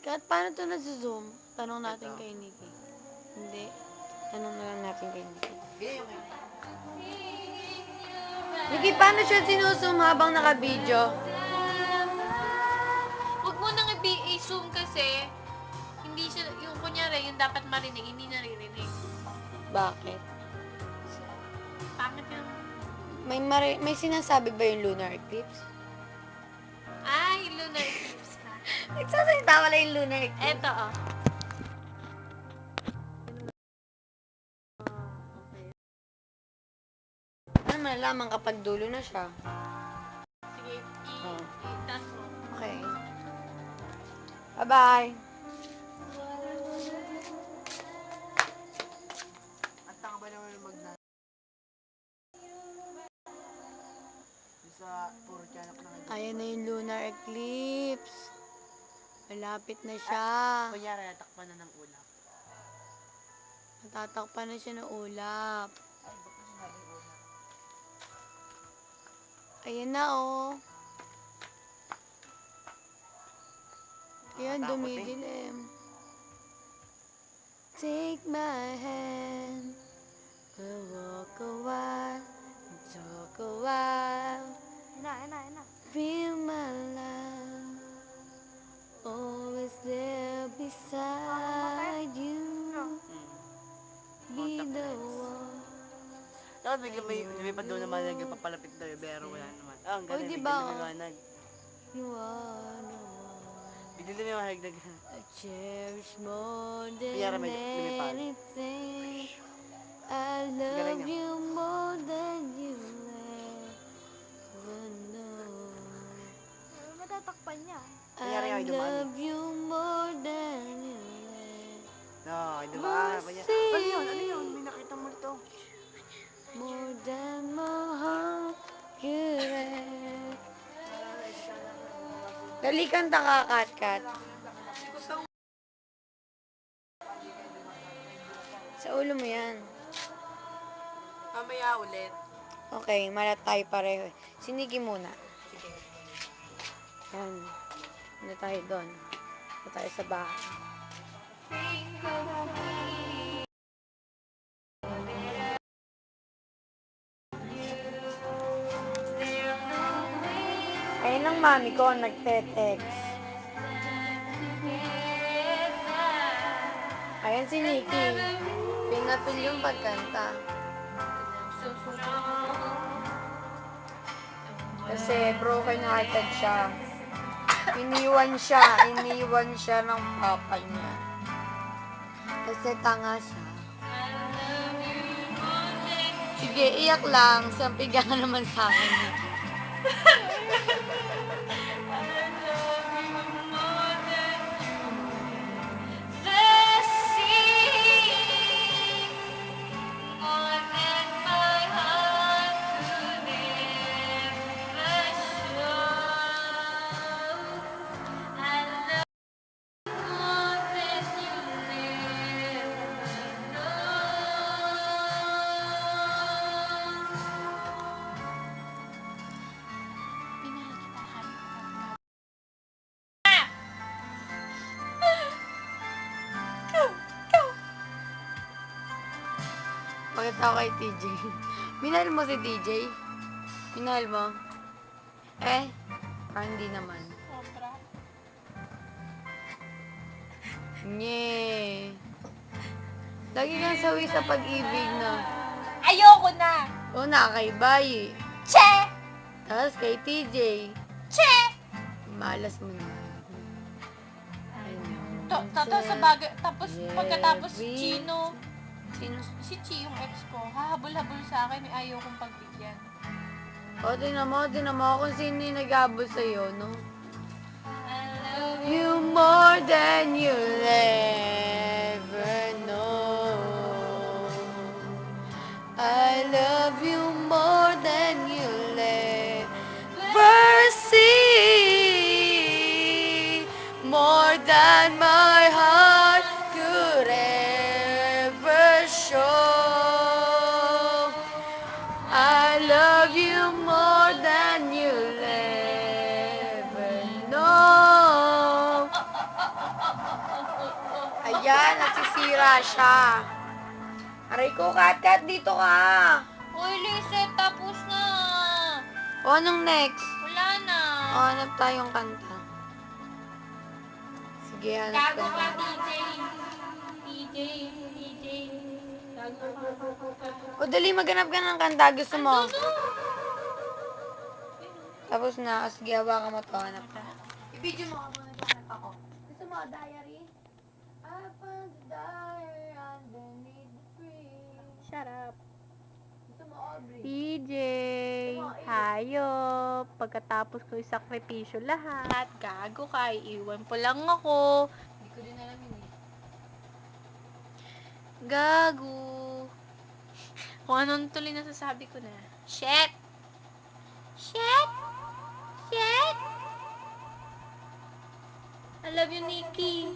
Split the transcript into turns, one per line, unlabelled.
Kahit paano ito na-zoom? Tanong natin kay Nikki. Hindi. Tanong na lang natin kay Nikki. Nikki, paano siya sinusum habang naka-video?
Huwag mo nang i-zoom kasi hindi siya, yung kunyari, yung dapat marinig, hindi naririnig.
Bakit?
Pangit yung...
May sinasabi ba yung lunar eclipse?
Ay, lunar eclipse ka.
Nagsasalita wala yung lunar eclipse.
Eto, oh.
Ano malalaman kapag dulo na siya?
Sige, i-taas mo.
Okay. Bye-bye.
At tanga ba naman magna? Sa puro tiyanak na ngayon.
Ayan na yung lunar eclipse. Malapit na siya.
Kunyari, natakpan na ng ulap.
Natatakpan na siya ng ulap.
Ay, ba't mo sinabi ulap?
Ayan na, oh. Ayan, dumidilim. Take my hand. We'll walk a while. Talk a while.
Ina.
Feel my love. Always there beside you. Be the one.
Tapos bigla may pa doon naman nagpapalapit daw pero wala naman. Ah, ang galing,
diba,
bigla lumiwanag.
You are the one
Bigla lumiwanag na
I cherish more than
Kunyari, may lumipad.
anything. I
Galing
love
niya.
you more than you ever know.
Matatakpan niya.
Kunyari,
I
ay dumaan eh.
love you more than you
No, ay dumaan pa niya. Ano yun? Ano yun? May nakita mo ito.
more than my heart could ever. Dali kanta ka, Kat. Sa ulo mo yan.
Mamaya ulit.
Okay, malat tayo pareho. Sinigi muna. Yan. Ano tayo doon? Ano tayo sa bahay? Ayun ang mami ko, nagte-text. Ayan si Nikki. Pinapil yung pagkanta. Kasi broken-hearted siya. Iniwan siya ng papa niya. Kasi tanga siya. Sige, iyak lang. Sampiga ka naman sa akin. Bakit ako kay TJ? Minahal mo si TJ? Minahal mo? Parang hindi naman.
Sobra.
Nye. Lagi kang sawi sa pag-ibig na.
Ayoko na!
Una kay Bayi.
Che!
Tapos kay TJ.
Che!
Malas mo na.
Tapos pagkatapos si Chino,
Sino?
si Chi yung ex ko, hahabol-habol sa akin, ayaw kong pagbigyan.
O, tinan mo kung sino yung nag-abot sa'yo, no? You more than you'll ever know. I love you more than you'll ever see. More than my heart could ever show. I love you more than you'll ever know. Yan, nasisira siya. Aray ko, Kat, dito ka.
Uy, Lizette, tapos na.
O, anong next?
Wala na.
O, hanap tayong kanta. Sige, hanap
Gago ka,
tayo.
TJ. Gago ka.
O, dali, maghanap ka ng kanta. Gusto mo?
Ano?
Tapos na. O, sige, hawakan mo to. Hanap ka. I-video mo ako muna hanap ako. Gusto mo, diary? I found the diary underneath the tree.
Shut up.
Gusto mo, Aubrey?
TJ, hayop. Pagkatapos ko isakripisyo lahat, gago ka, iiwan po lang ako.
Hindi ko din alam yun eh.
Gago. Kung anong tuloy nasasabi ko na. Shit! Shit! Shit! I love you, Nikki.